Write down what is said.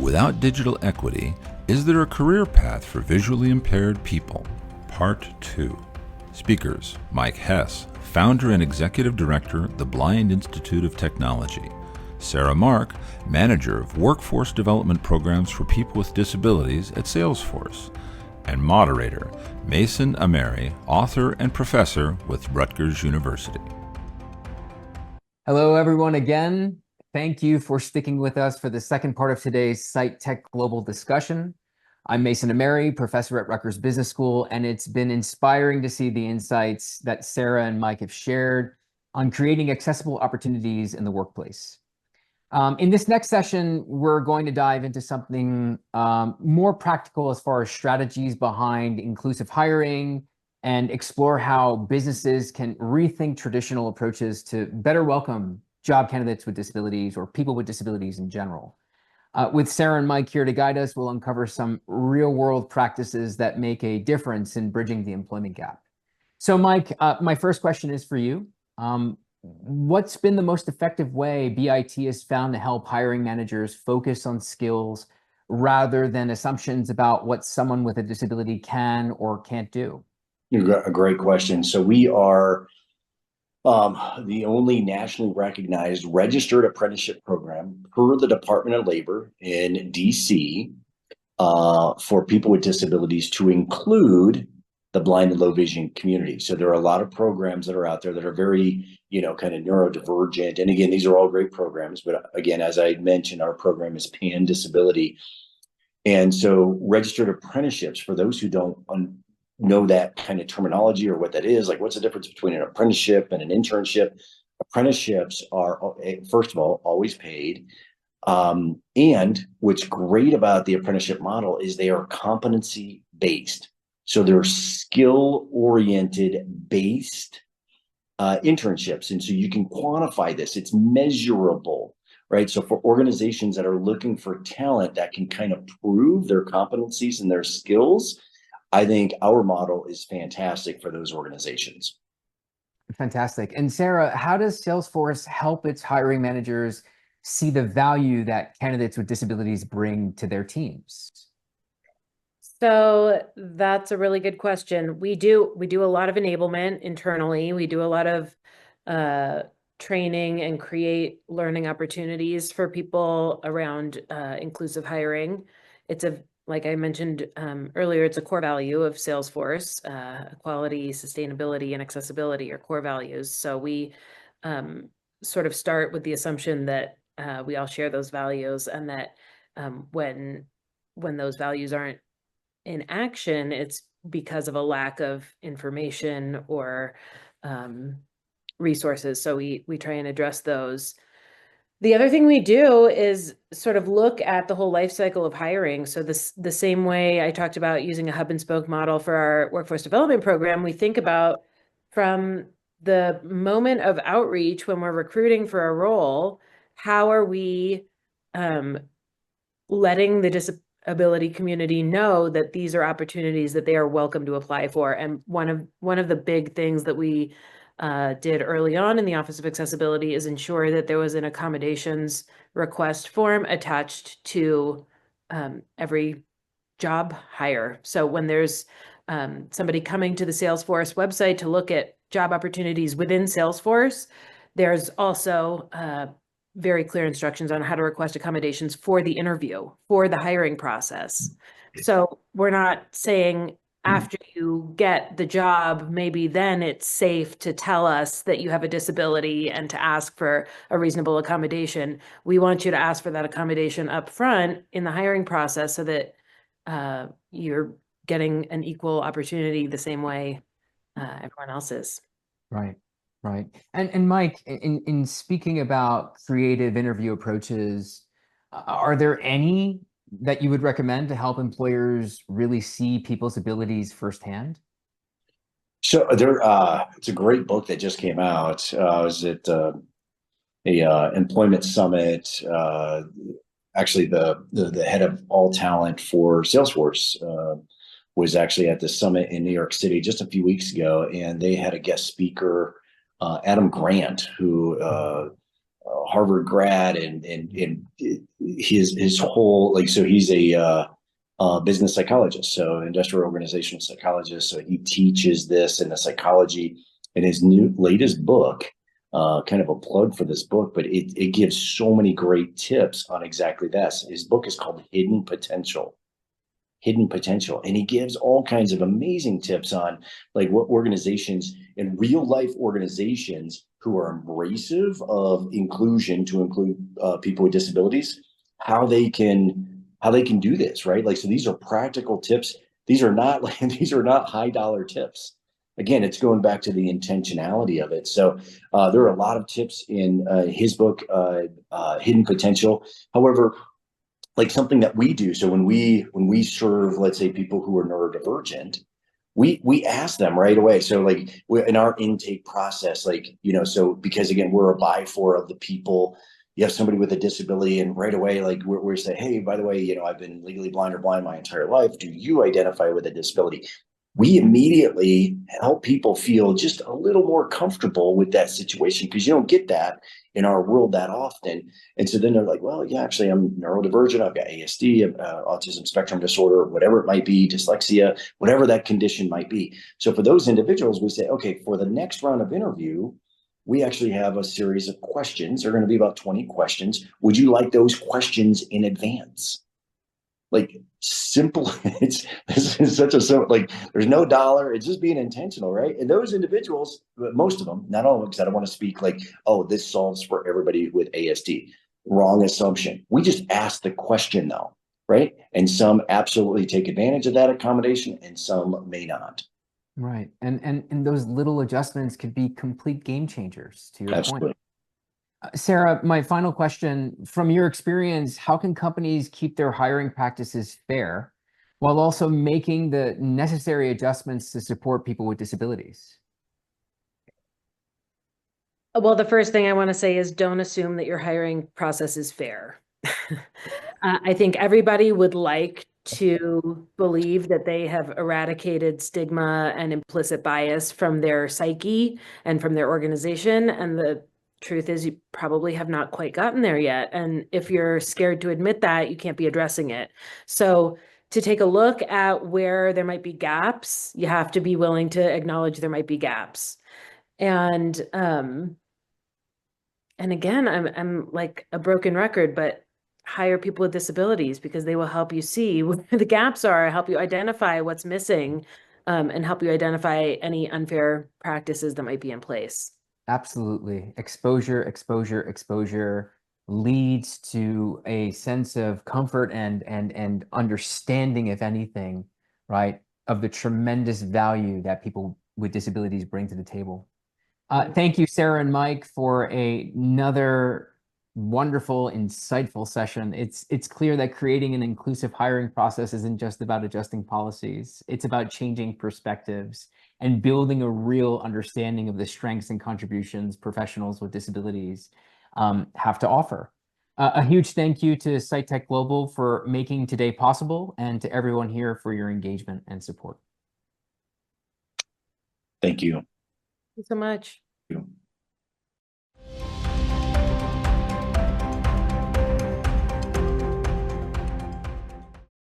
Without digital equity, is there a career path for visually impaired people? Part 2. Speakers: Mike Hess, founder and executive director, the Blind Institute of Technology; Sarah Mark, manager of workforce development programs for people with disabilities at Salesforce; and Moderator, Mason Ameri, author and professor with Rutgers University. Hello, everyone, again. Thank you for sticking with us for the second part of today's SightTech Global discussion. I'm Mason Ameri, professor at Rutgers Business School, and it's been inspiring to see the insights that Sarah and Mike have shared on creating accessible opportunities in the workplace. In this next session, we're going to dive into something more practical as far as strategies behind inclusive hiring and explore how businesses can rethink traditional approaches to better welcome job candidates with disabilities or people with disabilities in general. With Sarah and Mike here to guide us, we'll uncover some real-world practices that make a difference in bridging the employment gap. So Mike, my first question is for you. What's been the most effective way BIT has found to help hiring managers focus on skills rather than assumptions about what someone with a disability can or can't do? A great question. So we are the only nationally recognized registered apprenticeship program per the Department of Labor in DC for people with disabilities, to include the blind and low vision community. So there are a lot of programs that are out there that are very, kind of neurodivergent. And again, these are all great programs. But again, as I mentioned, our program is pan disability. And so registered apprenticeships, for those who don't know that kind of terminology or what that is, like what's the difference between an apprenticeship and an internship? Apprenticeships are, first of all, always paid. And what's great about the apprenticeship model is they are competency based. So they're skill oriented based internships. And so you can quantify this, it's measurable, right? So for organizations that are looking for talent that can kind of prove their competencies and their skills, I think our model is fantastic for those organizations. Fantastic. And Sarah, how does Salesforce help its hiring managers see the value that candidates with disabilities bring to their teams? So that's a really good question. We do a lot of enablement internally. We do a lot of training and create learning opportunities for people around inclusive hiring. Like I mentioned earlier, it's a core value of Salesforce. Equality, sustainability, and accessibility are core values. So we sort of start with the assumption that we all share those values, and that when those values aren't in action, it's because of a lack of information or resources. So we try and address those. The other thing we do is sort of look at the whole life cycle of hiring. So the same way I talked about using a hub and spoke model for our workforce development program, we think about from the moment of outreach when we're recruiting for a role, how are we letting the disability community know that these are opportunities that they are welcome to apply for. And one of the big things that we did early on in the Office of Accessibility is ensure that there was an accommodations request form attached to every job hire. So when there's somebody coming to the Salesforce website to look at job opportunities within Salesforce, there's also very clear instructions on how to request accommodations for the interview, for the hiring process. So we're not saying after you get the job, maybe then it's safe to tell us that you have a disability and to ask for a reasonable accommodation. We want you to ask for that accommodation up front in the hiring process so that you're getting an equal opportunity the same way everyone else is. Right. Right. And Mike, in speaking about creative interview approaches, are there any that you would recommend to help employers really see people's abilities firsthand? So it's a great book that just came out. I was at a employment summit. Actually, the head of all talent for Salesforce was actually at the summit in New York City just a few weeks ago, and they had a guest speaker, Adam Grant, who Harvard grad, and his whole, like, so he's a business psychologist, so industrial organizational psychologist. So he teaches this in the psychology. In his latest book, kind of a plug for this book, but it gives so many great tips on exactly this. His book is called Hidden Potential. And he gives all kinds of amazing tips on like what organizations in real life organizations who are embracive of inclusion, to include people with disabilities, how they can do this, right? Like, so these are practical tips. These are not like these are not high dollar tips. Again, it's going back to the intentionality of it. So there are a lot of tips in his book, Hidden Potential. However, like something that we do, so when we serve, let's say, people who are neurodivergent, we ask them right away. So like in our intake process, like, so because again, we're a buy for of the people. You have somebody with a disability, and right away, like we're saying, hey, by the way, I've been legally blind or blind my entire life. Do you identify with a disability? We immediately help people feel just a little more comfortable with that situation, because you don't get that in our world that often. And so then they're like, well, yeah, actually, I'm neurodivergent. I've got ASD, autism spectrum disorder, whatever it might be, dyslexia, whatever that condition might be. So for those individuals, we say, okay, for the next round of interview, we actually have a series of questions. They're going to be about 20 questions. Would you like those questions in advance? Like, simple. This is such a simple, like, there's no dollar. It's just being intentional, right? And those individuals, most of them, not all of them, because I don't want to speak like, oh, this solves for everybody with ASD. Wrong assumption. We just ask the question though, right? And some absolutely take advantage of that accommodation, and some may not. Right. And those little adjustments could be complete game changers, to your Absolutely. point. Sarah, my final question, from your experience, how can companies keep their hiring practices fair while also making the necessary adjustments to support people with disabilities? Well, the first thing I want to say is don't assume that your hiring process is fair. I think everybody would like to believe that they have eradicated stigma and implicit bias from their psyche and from their organization. And the truth is, you probably have not quite gotten there yet. And if you're scared to admit that, you can't be addressing it. So to take a look at where there might be gaps, you have to be willing to acknowledge there might be gaps. And again, I'm like a broken record, but hire people with disabilities, because they will help you see where the gaps are, help you identify what's missing, and help you identify any unfair practices that might be in place. Absolutely. Exposure leads to a sense of comfort and understanding, if anything, right, of the tremendous value that people with disabilities bring to the table. Thank you, Sarah and Mike, for another wonderful, insightful session. It's clear that creating an inclusive hiring process isn't just about adjusting policies. It's about changing perspectives and building a real understanding of the strengths and contributions professionals with disabilities have to offer. A huge thank you to SightTech Global for making today possible, and to everyone here for your engagement and support. Thank you. Thank you so much. Thank you.